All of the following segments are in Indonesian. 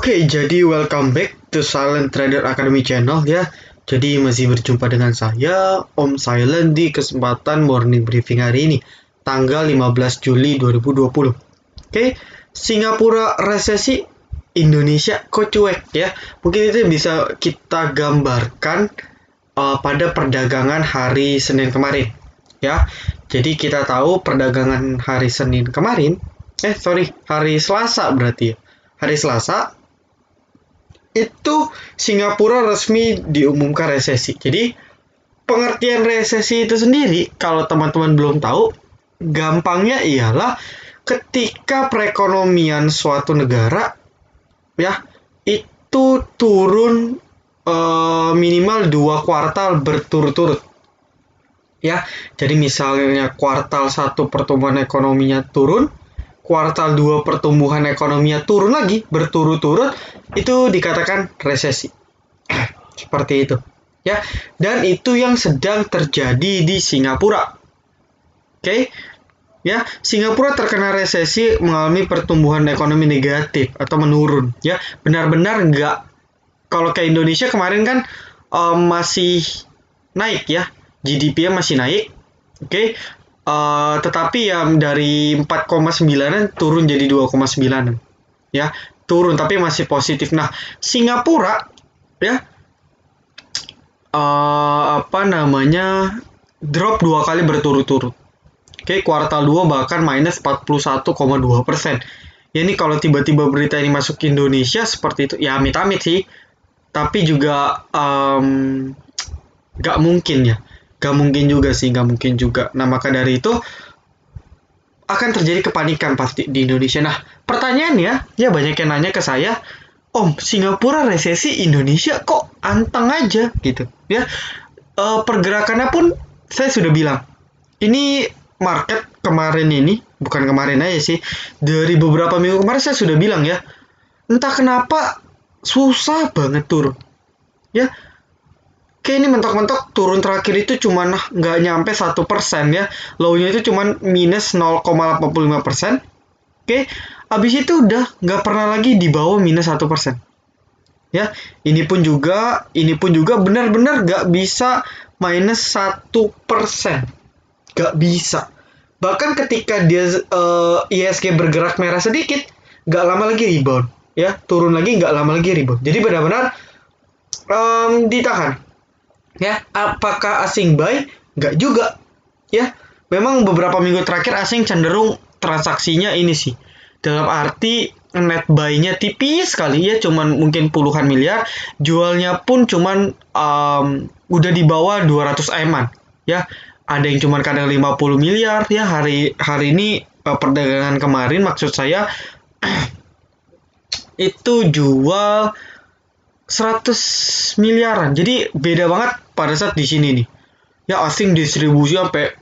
Oke, jadi welcome back to Silent Trader Academy Channel ya. Jadi masih berjumpa dengan saya, Om Silent di kesempatan morning briefing hari ini, tanggal 15 Juli 2020. Oke, Singapura resesi, Indonesia kok cuek ya. Mungkin itu bisa kita gambarkan pada perdagangan hari Senin kemarin ya. Jadi kita tahu perdagangan hari Senin kemarin, hari Selasa berarti ya. Hari Selasa itu Singapura resmi diumumkan resesi. Jadi pengertian resesi itu sendiri, kalau teman-teman belum tahu, gampangnya ialah ketika perekonomian suatu negara ya itu turun minimal 2 kuartal berturut-turut. Ya, jadi misalnya kuartal 1 pertumbuhan ekonominya turun, kuartal 2 pertumbuhan ekonominya turun lagi berturut-turut, itu dikatakan resesi. Seperti itu. Ya, dan itu yang sedang terjadi di Singapura. Oke. Ya, Singapura terkena resesi, mengalami pertumbuhan ekonomi negatif atau menurun, ya. Benar-benar enggak. Kalau kayak Indonesia kemarin kan masih naik ya. GDP-nya masih naik. Oke. Tetapi yang dari 4,9 turun jadi 2,9. Ya, turun tapi masih positif. Nah, Singapura ya drop 2 kali berturut-turut. Oke, kuartal 2 bahkan minus 41,2%. Ya, ini kalau tiba-tiba berita ini masuk ke Indonesia seperti itu, ya amit-amit sih. Tapi juga nggak mungkin ya. Nggak mungkin juga sih, nggak mungkin juga. Nah, maka dari itu akan terjadi kepanikan pasti di Indonesia. Nah, pertanyaannya, ya banyak yang nanya ke saya, Om, Singapura resesi, Indonesia kok anteng aja gitu ya. Pergerakannya pun saya sudah bilang, ini market kemarin ini, bukan kemarin aja sih, dari beberapa minggu kemarin saya sudah bilang ya, entah kenapa susah banget turun ya. Kayak ini mentok-mentok turun terakhir itu cuman nggak nyampe 1% ya. Low-nya itu cuman minus 0,85%. Oke, habis itu udah nggak pernah lagi di bawah minus 1%. Ya, ini pun juga benar-benar nggak bisa minus 1%. Nggak bisa. Bahkan ketika dia ISG bergerak merah sedikit, nggak lama lagi rebound. Ya, turun lagi nggak lama lagi rebound. Jadi benar-benar ditahan. Ya, apakah asing buy? Nggak juga. Ya, memang beberapa minggu terakhir asing cenderung transaksinya ini sih. Dalam arti net buy-nya tipis sekali ya, cuman mungkin puluhan miliar. Jualnya pun cuman udah di bawah 200 M-an. Ya, ada yang cuman kadang 50 miliar ya. Hari ini perdagangan kemarin maksud saya itu jual 100 miliaran. Jadi beda banget pada saat di sini nih. Ya, asing distribusi sampai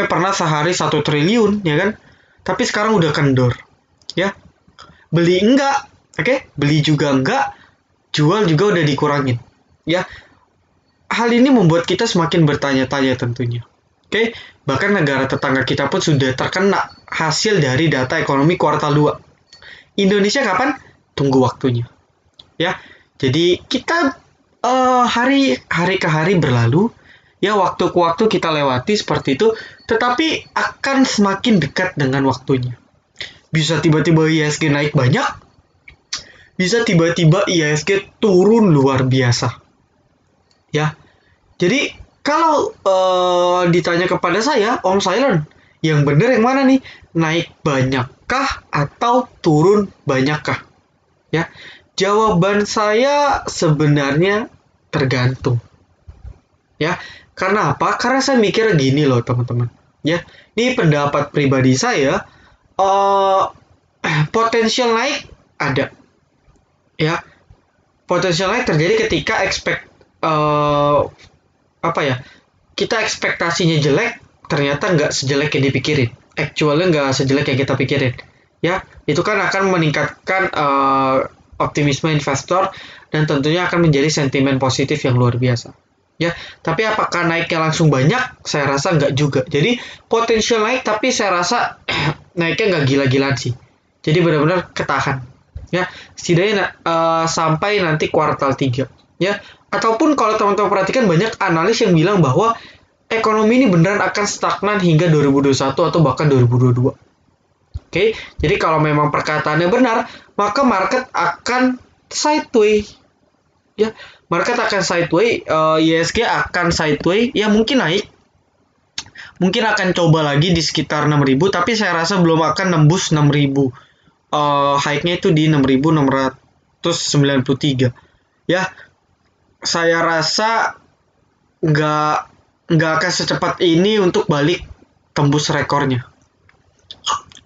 pernah sehari 1 triliun ya kan. Tapi sekarang udah kendor. Ya. Beli enggak, oke? Beli juga enggak, jual juga udah dikurangin. Ya. Hal ini membuat kita semakin bertanya-tanya tentunya. Oke, bahkan negara tetangga kita pun sudah terkena hasil dari data ekonomi kuartal 2. Indonesia kapan? Tunggu waktunya. Ya, jadi kita hari ke hari berlalu, ya waktu ke waktu kita lewati seperti itu, tetapi akan semakin dekat dengan waktunya. Bisa tiba-tiba ISG naik banyak, bisa tiba-tiba ISG turun luar biasa. Ya, jadi kalau ditanya kepada saya, Om Silent, yang benar yang mana nih? Naik banyakkah atau turun banyakkah? Ya, jawaban saya sebenarnya tergantung. Ya, karena apa? Karena saya mikir gini loh teman-teman. Ya, ini pendapat pribadi saya. Potensial naik ada. Ya, potensial naik terjadi ketika kita ekspektasinya jelek, ternyata nggak sejelek yang dipikirin. Actualnya nggak sejelek yang kita pikirin. Ya, itu kan akan meningkatkan optimisme investor dan tentunya akan menjadi sentimen positif yang luar biasa. Ya, tapi apakah naiknya langsung banyak? Saya rasa nggak juga. Jadi potensial naik, tapi saya rasa naiknya nggak gila-gilaan sih. Jadi benar-benar ketahan. ya, setidaknya sampai nanti kuartal 3, ya. Ataupun kalau teman-teman perhatikan banyak analis yang bilang bahwa ekonomi ini beneran akan stagnan hingga 2021 atau bahkan 2022. Oke, jadi kalau memang perkataannya benar, maka market akan sideways, ya. Market akan sideways, ISG akan sideways, ya mungkin naik, mungkin akan coba lagi di sekitar 6.000, tapi saya rasa belum akan nembus 6.000. High-nya itu di 6.693. Ya, saya rasa nggak nggak akan secepat ini untuk balik tembus rekornya.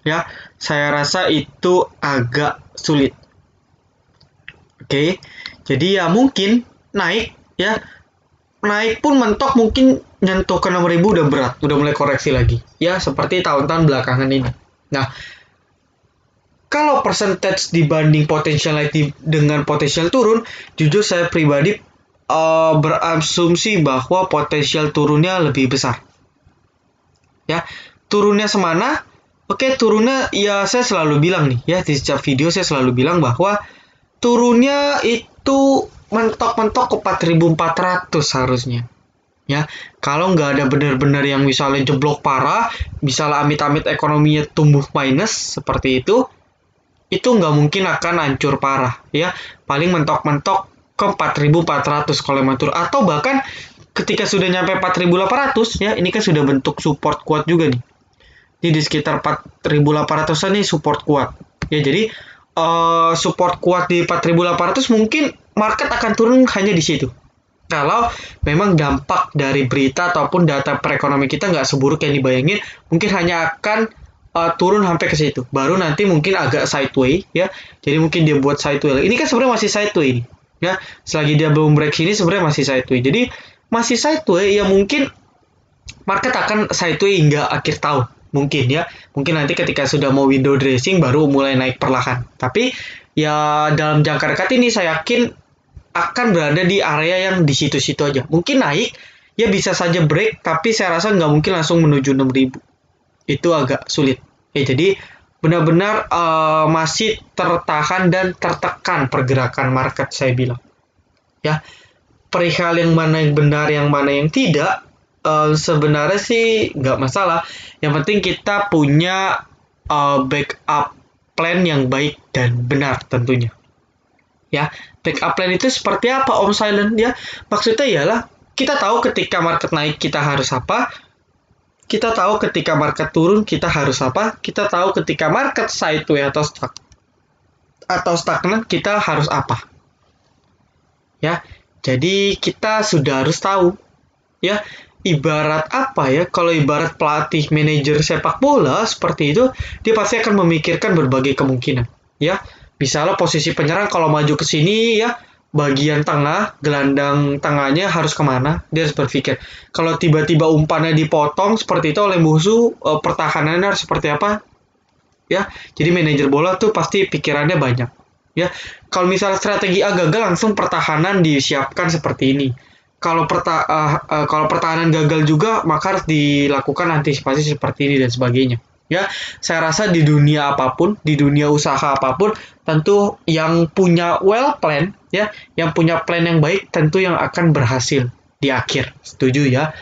Ya, saya rasa itu agak sulit. Oke, jadi ya mungkin naik, ya. Naik pun mentok mungkin nyentuh ke 6.000 udah berat, udah mulai koreksi lagi. Ya, seperti tahun-tahun belakangan ini. Nah, kalau percentage dibanding potensial naik dengan potensial turun, jujur saya pribadi berasumsi bahwa potensial turunnya lebih besar. Ya, turunnya semana? Oke, turunnya ya saya selalu bilang nih, ya di setiap video saya selalu bilang bahwa turunnya itu mentok-mentok ke 4.400 harusnya. Ya, kalau nggak ada benar-benar yang misalnya jeblok parah, misalnya amit-amit ekonominya tumbuh minus seperti itu nggak mungkin akan hancur parah, ya. Paling mentok-mentok ke 4.400 kalau memang turun, atau bahkan ketika sudah nyampe 4.800, ya ini kan sudah bentuk support kuat juga nih. Jadi di sekitar 4.800-an nih support kuat. Ya, jadi support kuat di 4.800 mungkin market akan turun hanya di situ. Kalau memang dampak dari berita ataupun data perekonomian kita nggak seburuk yang dibayangin, mungkin hanya akan turun sampai ke situ. Baru nanti mungkin agak sideways, ya. Jadi mungkin dia buat sideways. Ini kan sebenarnya masih sideways ini, ya. Selagi dia belum break sini sebenarnya masih sideways. Jadi masih sideways, ya mungkin market akan sideways hingga akhir tahun. Mungkin, ya. Mungkin nanti ketika sudah mau window dressing baru mulai naik perlahan. Tapi ya dalam jangka dekat ini saya yakin akan berada di area yang di situ-situ aja. Mungkin naik, ya bisa saja break, tapi saya rasa nggak mungkin langsung menuju 6.000. Itu agak sulit. Ya, jadi benar-benar masih tertahan dan tertekan pergerakan market, saya bilang. Ya, perihal yang mana yang benar, yang mana yang tidak, sebenarnya sih nggak masalah. Yang penting kita punya backup plan yang baik dan benar tentunya. Ya, backup plan itu seperti apa, Om Silent? Ya, maksudnya ialah kita tahu ketika market naik kita harus apa, kita tahu ketika market turun kita harus apa, kita tahu ketika market sideways atau stagnan kita harus apa. Ya, jadi kita sudah harus tahu. Ya, ibarat apa ya? Kalau ibarat pelatih manajer sepak bola seperti itu, dia pasti akan memikirkan berbagai kemungkinan. Ya, misalnya posisi penyerang kalau maju ke sini, ya bagian tengah, gelandang tengahnya harus kemana? Dia harus berpikir. Kalau tiba-tiba umpannya dipotong seperti itu oleh musuh, pertahanannya harus seperti apa? Ya, jadi manajer bola tuh pasti pikirannya banyak. Ya, kalau misalnya strategi A gagal, langsung pertahanan disiapkan seperti ini. Kalau pertahanan gagal juga, maka harus dilakukan antisipasi seperti ini dan sebagainya. Ya, saya rasa di dunia apapun, di dunia usaha apapun, tentu yang punya well plan, ya, yang punya plan yang baik, tentu yang akan berhasil di akhir. Setuju ya?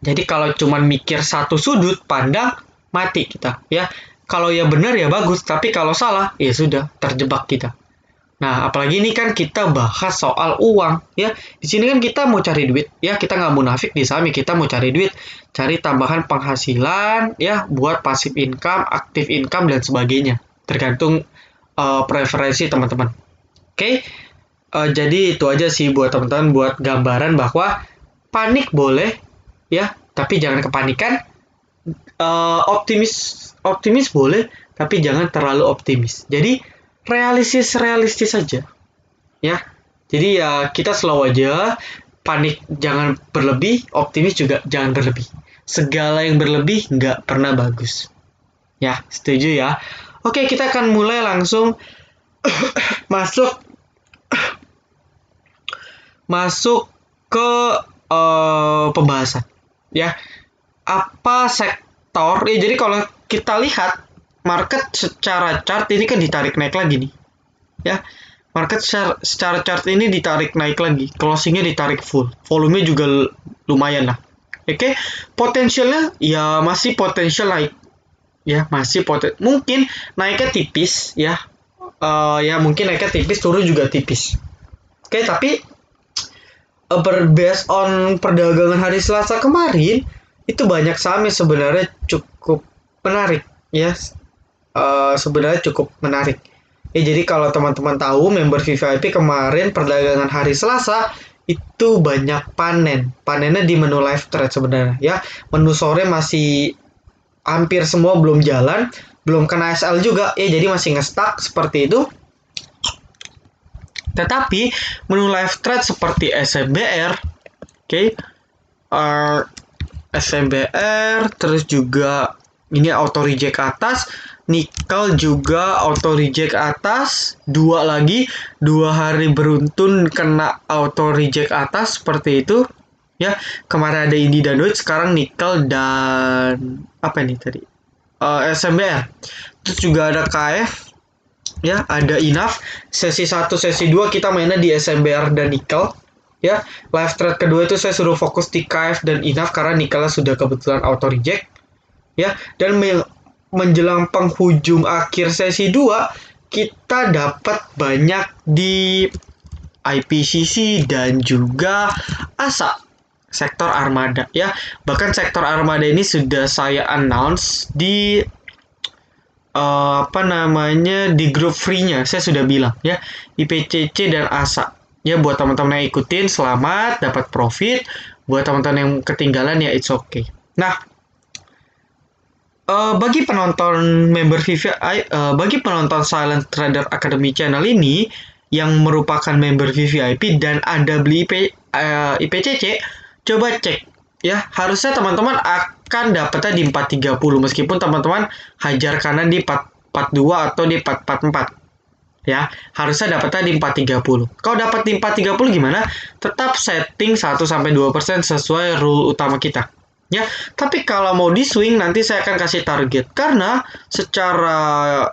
Jadi kalau cuma mikir satu sudut pandang, mati kita, ya. Kalau ya benar ya bagus, tapi kalau salah, ya sudah terjebak kita. Nah, apalagi ini kan kita bahas soal uang, ya. Di sini kan kita mau cari duit, ya. Kita nggak munafik di saham, kita mau cari duit, cari tambahan penghasilan, ya, buat passive income, active income dan sebagainya. Tergantung preferensi teman-teman. Oke, jadi itu aja sih buat teman-teman, buat gambaran bahwa panik boleh, ya, tapi jangan kepanikan. Optimis optimis boleh, tapi jangan terlalu optimis. Jadi realistis saja, ya. Jadi ya kita slow aja, panik jangan berlebih, optimis juga jangan berlebih. Segala yang berlebih nggak pernah bagus. Ya, setuju ya. Oke, kita akan mulai langsung masuk masuk ke pembahasan. Ya, apa sektor? Ya, jadi kalau kita lihat market secara chart ini kan ditarik naik lagi nih. Ya. Market secara chart ini ditarik naik lagi, closingnya ditarik full, volumenya juga lumayan lah. Oke, potensialnya ya masih potensial naik, ya masih mungkin naiknya tipis ya, ya mungkin naiknya tipis, turun juga tipis. Oke, tapi based on perdagangan hari Selasa kemarin itu banyak saham yang sebenarnya cukup menarik ya, sebenarnya cukup menarik. Ya, jadi kalau teman-teman tahu member VVIP kemarin perdagangan hari Selasa itu banyak panen. Panennya di menu live trade sebenarnya ya. Menu sore masih hampir semua belum jalan, belum kena SL juga ya, jadi masih nge-stuck seperti itu. Tetapi menu live trade seperti SMBR, SMBR, terus juga ini auto reject atas, Nickel juga auto reject atas, dua hari beruntun kena auto reject atas seperti itu. Ya, kemarin ada Indi dan Deutsche, sekarang Nickel dan apa ini tadi? SMBR. Terus juga ada KF, ya, ada Enough. Sesi 1, sesi 2 kita mainnya di SMBR dan Nickel. Ya, live trade kedua itu saya suruh fokus di KF dan Enough karena Nickelnya sudah kebetulan auto reject. Ya, dan menjelang penghujung akhir sesi 2 kita dapat banyak di IPCC dan juga ASA, sektor armada ya. Bahkan sektor armada ini sudah saya announce di di grup free-nya. Saya sudah bilang ya, IPCC dan ASA. Ya, buat teman-teman yang ikutin selamat dapat profit, buat teman-teman yang ketinggalan ya it's okay. Nah, bagi penonton member VVI, bagi penonton Silent Trader Academy channel ini yang merupakan member VVIP dan ada beli IPCC, coba cek ya, harusnya teman-teman akan dapatnya di 430 meskipun teman-teman hajar kanan di 442 atau di 444. Ya, harusnya dapatnya di 430. Kalau dapat di 430 gimana? Tetap setting 1-2% sesuai rule utama kita. Ya, tapi kalau mau di swing nanti saya akan kasih target karena secara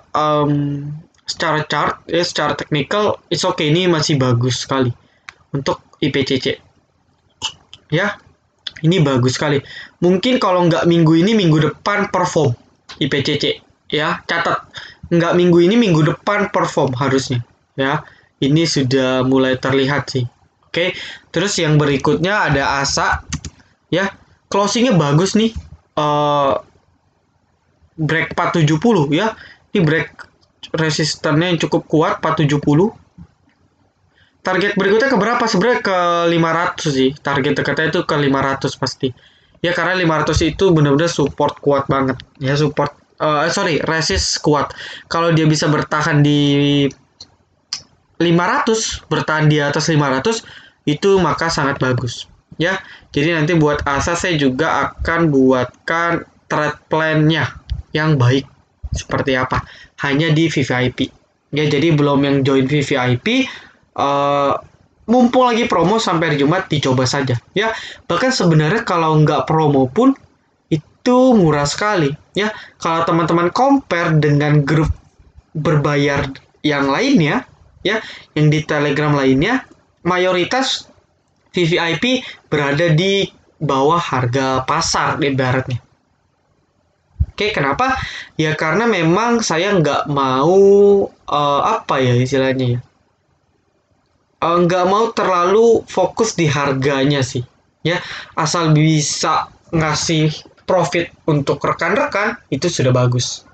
chart ya, secara technical it's okay, ini masih bagus sekali untuk IPCC. Ya, ini bagus sekali. Mungkin kalau nggak minggu ini, minggu depan perform IPCC. Ya, catat. Nggak minggu ini, minggu depan perform harusnya. Ya, ini sudah mulai terlihat sih. Oke, terus yang berikutnya ada ASA. Ya, closingnya bagus nih. Break 470 ya. Ini break resistannya yang cukup kuat 470. Target berikutnya ke berapa? Sebenarnya ke 500 sih. Target dekatnya itu ke 500 pasti. Ya, karena 500 itu benar-benar support kuat banget. Ya, support resist kuat. Kalau dia bisa bertahan di 500, bertahan di atas 500 itu maka sangat bagus. Ya, jadi nanti buat ASA saya juga akan buatkan trade plan-nya yang baik seperti apa. Hanya di VVIP. Ya, jadi belum yang join VVIP, mumpung lagi promo sampai hari Jumat dicoba saja. Ya, bahkan sebenarnya kalau nggak promo pun itu murah sekali. Ya, kalau teman-teman compare dengan grup berbayar yang lainnya, ya, yang di Telegram lainnya, mayoritas VVIP berada di bawah harga pasar ibaratnya. Oke, kenapa? Ya karena memang saya nggak mau istilahnya ya, nggak mau terlalu fokus di harganya sih. Ya, asal bisa ngasih profit untuk rekan-rekan itu sudah bagus.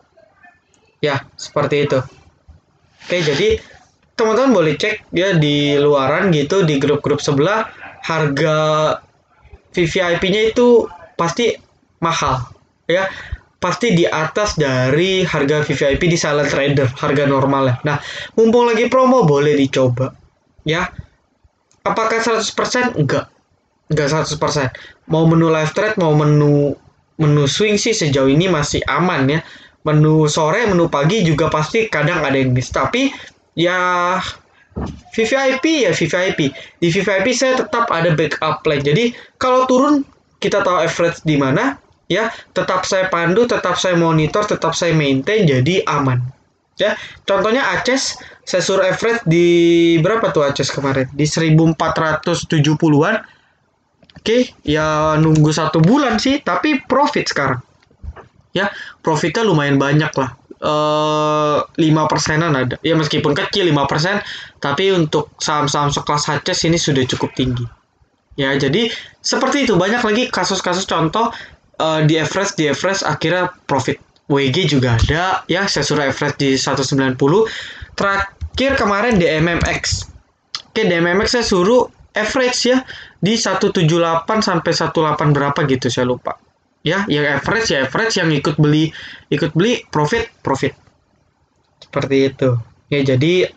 Ya, seperti itu. Oke, jadi teman-teman boleh cek ya di luaran gitu, di grup-grup sebelah, harga VVIP-nya itu pasti mahal ya, pasti di atas dari harga VVIP di Silent Trader, harga normalnya. Nah, mumpung lagi promo boleh dicoba ya. Apakah 100%? Enggak 100%. Mau menu live trade, mau menu swing sih sejauh ini masih aman ya. Menu sore, menu pagi juga pasti kadang ada yang miss, tapi ya VVIP ya VVIP. Di VVIP saya tetap ada backup plan. Jadi kalau turun kita tahu average di mana, ya, tetap saya pandu, tetap saya monitor, tetap saya maintain, jadi aman. Ya, contohnya Aces, saya suruh average di berapa tuh Aces kemarin? Di 1470-an. Oke, ya nunggu 1 bulan sih, tapi profit sekarang. Ya, profitnya lumayan banyak lah. 5%-an ada. Ya meskipun kecil 5%, tapi untuk saham-saham sekelas Aces ini sudah cukup tinggi. Ya, jadi seperti itu. Banyak lagi kasus-kasus contoh di average akhirnya profit. WG juga ada, ya saya suruh average di 190. Terakhir kemarin di MMX. Oke, di MMX saya suruh average ya di 178 sampai 18 berapa gitu, saya lupa. Yang average ya average, yang ikut beli profit profit. Seperti itu. Ya, jadi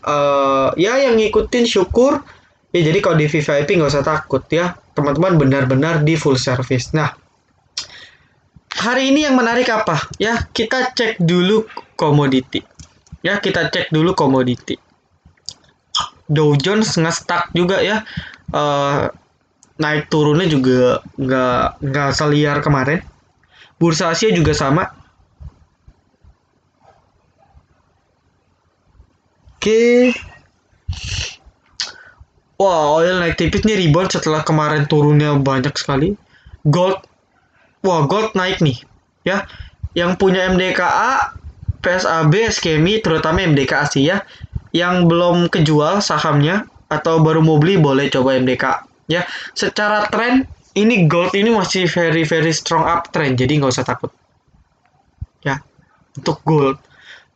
ya yang ngikutin syukur. Ya, jadi kalau di VVIP nggak usah takut ya. Teman-teman benar-benar di full service. Nah, hari ini yang menarik apa? Ya, kita cek dulu komoditi. Ya, kita cek dulu komoditi. Dow Jones nge-stuck juga ya. Eh, naik turunnya juga nggak seliar kemarin. Bursa Asia juga sama. Oke. Wah, oil naik tipis nih, rebound setelah kemarin turunnya banyak sekali. Gold, wah gold naik nih. Ya, yang punya MDKA, PSAB, SKMI, terutama MDKA sih ya. Yang belum kejual sahamnya atau baru mau beli boleh coba MDKA. Ya, secara tren ini gold ini masih very very strong uptrend, jadi nggak usah takut. Ya, untuk gold.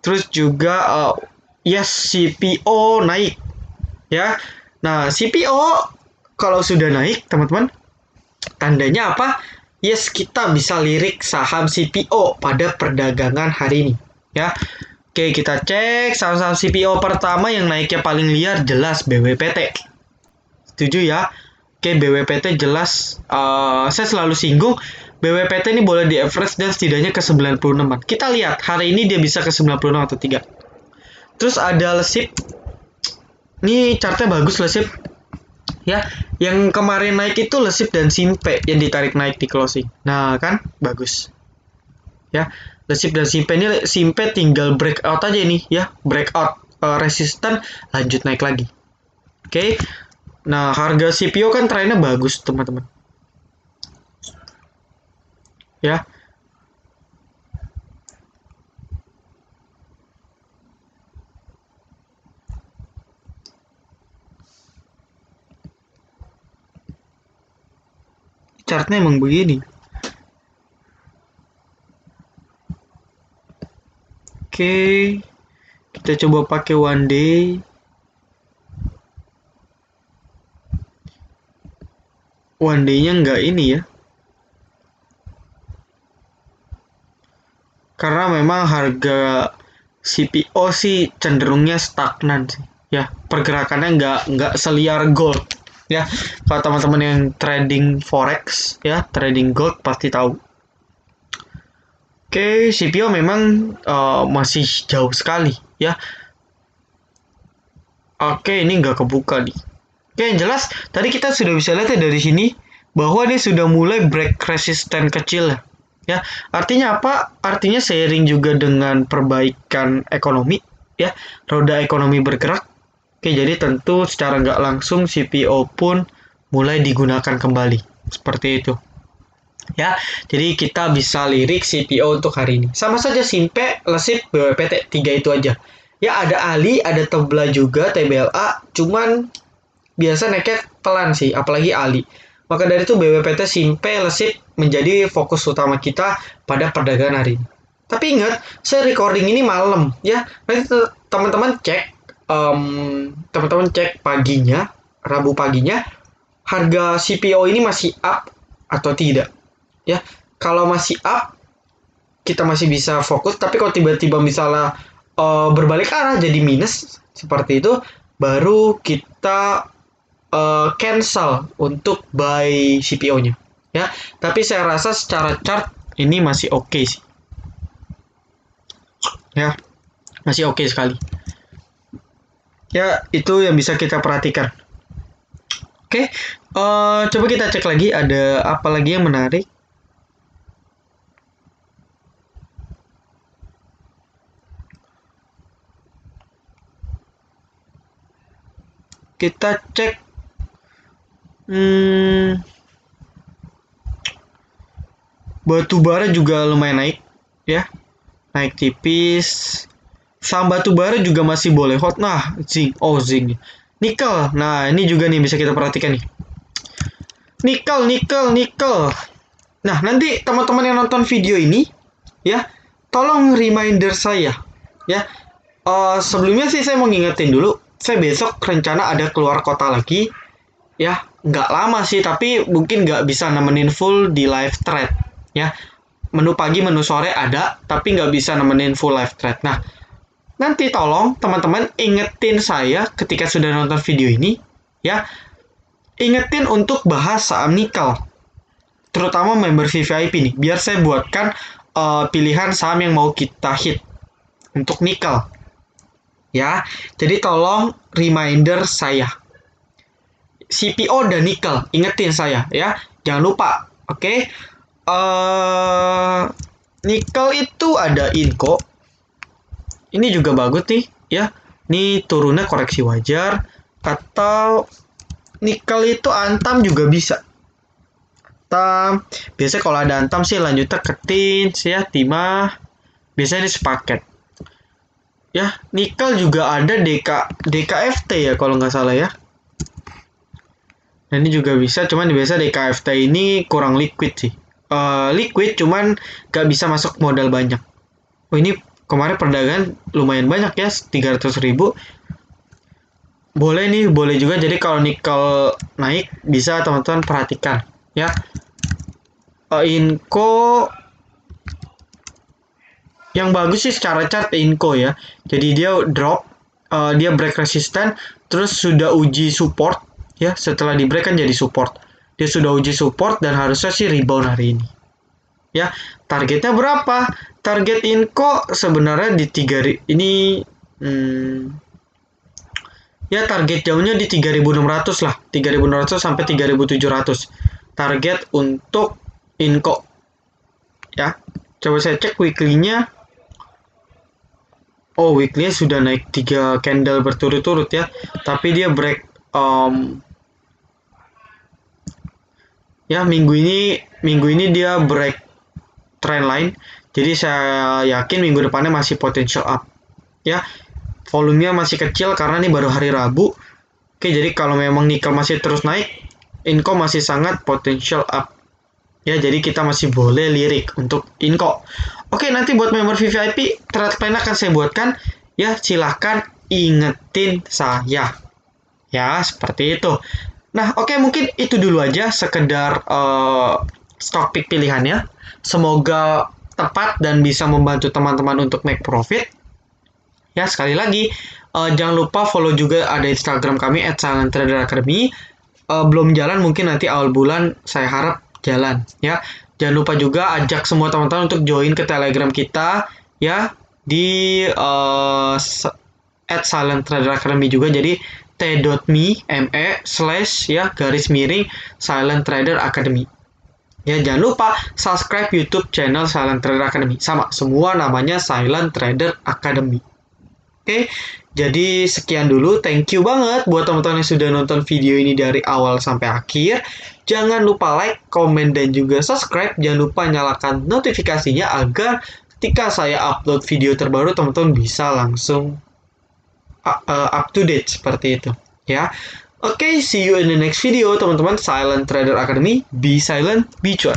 Terus juga yes, CPO naik ya. Nah, CPO kalau sudah naik, teman-teman, tandanya apa? Yes, kita bisa lirik saham CPO pada perdagangan hari ini. Ya, oke, kita cek saham-saham CPO pertama yang naiknya paling liar jelas BWPT. Setuju ya? Oke, BWPT jelas. Saya selalu singgung BWPT ini boleh di average dan setidaknya ke 96-an. Kita lihat hari ini dia bisa ke 96 atau 3. Terus ada Lesip. Ini chartnya bagus Lesip. Ya, yang kemarin naik itu Lesip dan Simpe yang ditarik naik di closing. Nah, kan bagus. Ya, Lesip dan Simpe ini, Simpe tinggal breakout aja ini ya, breakout resisten lanjut naik lagi. Oke. Nah, harga CPO kan trennya bagus, teman-teman. Ya. Chartnya emang begini. Oke. Kita coba pakai one day. One day-nya nggak ini ya. Karena memang harga CPO sih cenderungnya stagnan sih. Ya, pergerakannya nggak seliar gold. Ya, kalau teman-teman yang trading forex ya, trading gold pasti tahu. Oke, CPO memang masih jauh sekali ya. Oke, ini nggak kebuka nih. Oke, yang jelas tadi kita sudah bisa lihat ya dari sini bahwa ini sudah mulai break resisten kecil ya. Ya, artinya apa? Artinya seiring juga dengan perbaikan ekonomi ya, roda ekonomi bergerak. Oke, jadi tentu secara nggak langsung CPO pun mulai digunakan kembali. Seperti itu. Ya, jadi kita bisa lirik CPO untuk hari ini. Sama saja Simpe, Lesip, BWPT, 3 itu aja. Ya, ada Ali, ada Tebla juga, TBLA, cuman biasa naiknya pelan sih, apalagi Ali. Maka dari itu BWPT, Simpe, Lesip menjadi fokus utama kita pada perdagangan hari ini. Tapi ingat, saya recording ini malam ya. Nanti teman-teman cek, teman-teman cek paginya, Rabu paginya, harga CPO ini masih up atau tidak. Ya, kalau masih up, kita masih bisa fokus. Tapi kalau tiba-tiba misalnya berbalik arah jadi minus seperti itu, baru kita cancel untuk buy CPO-nya. Ya, tapi saya rasa secara chart ini masih oke sih. Ya, masih oke sekali. Ya, itu yang bisa kita perhatikan. Oke, coba kita cek lagi ada apa lagi yang menarik. kita cek batu bara juga lumayan naik ya, naik tipis. Saham batu bara juga masih boleh hot. Nah, zinc, zinc. Nikel. Nah, ini juga nih bisa kita perhatikan nih. Nikel. Nah, nanti teman-teman yang nonton video ini ya, tolong reminder saya ya. Sebelumnya sih saya mau ngingetin dulu, saya besok rencana ada keluar kota lagi ya. Nggak lama sih, tapi mungkin nggak bisa nemenin full di live thread ya. Menu pagi, menu sore ada, tapi nggak bisa nemenin full live thread. Nah, nanti tolong teman-teman ingetin saya ketika sudah nonton video ini ya. Ingetin untuk bahas saham nikel, terutama member VVIP nih, biar saya buatkan pilihan saham yang mau kita hit untuk nikel ya. Jadi tolong reminder saya, CPO dan nikel, ingetin saya ya, jangan lupa. Oke. Nikel itu ada Inco. Ini juga bagus nih ya. Ini turunnya koreksi wajar. Atau nikel itu Antam juga bisa. Antam. Biasanya kalau ada Antam sih lanjutnya ke Tins ya, Timah. Biasanya ini sepaket. Ya, nikel juga ada DKFT ya kalau nggak salah ya. Dan ini juga bisa, cuman biasa DKFT ini kurang liquid sih. Liquid cuman nggak bisa masuk modal banyak. Oh, ini kemarin perdagangan lumayan banyak ya, 300.000. Boleh nih, boleh juga. Jadi kalau nikel naik bisa teman-teman perhatikan ya. Inco yang bagus sih secara chart Inco ya. Jadi dia drop, dia break resisten, terus sudah uji support ya. Setelah di break kan jadi support. Dia sudah uji support dan harusnya sih rebound hari ini. Ya, targetnya berapa? Target Inco sebenarnya di 3 ini ya, target jauhnya di 3.600 lah. 3.600 sampai 3.700. Target untuk Inco. Ya. Coba saya cek weekly-nya. Oh, weekly-nya sudah naik 3 candle berturut-turut ya. Tapi dia break ya, minggu ini dia break trend line. Jadi saya yakin minggu depannya masih potential up. Ya, volumenya masih kecil karena ini baru hari Rabu. Oke, jadi kalau memang nikel masih terus naik, Inco masih sangat potential up. Ya, jadi kita masih boleh lirik untuk Inco. Oke, nanti buat member VVIP, trade plan akan saya buatkan. Ya, silahkan ingetin saya. Ya, seperti itu. Nah, oke, mungkin itu dulu aja sekedar stock pick pilihannya. Semoga tepat dan bisa membantu teman-teman untuk make profit. Ya, sekali lagi, jangan lupa follow juga ada Instagram kami @silenttraderacademy. Belum jalan, mungkin nanti awal bulan saya harap jalan ya. Jangan lupa juga ajak semua teman-teman untuk join ke Telegram kita ya, di @silenttraderacademy juga. Jadi t.me / ya /Silent Trader Academy. Ya, jangan lupa subscribe YouTube channel Silent Trader Academy. Sama, semua namanya Silent Trader Academy. Oke, jadi sekian dulu. Thank you banget buat teman-teman yang sudah nonton video ini dari awal sampai akhir. Jangan lupa like, komen, dan juga subscribe. Jangan lupa nyalakan notifikasinya agar ketika saya upload video terbaru, teman-teman bisa langsung up to date seperti itu ya. Oke, see you in the next video teman-teman. Silent Trader Academy, be silent, be cuan.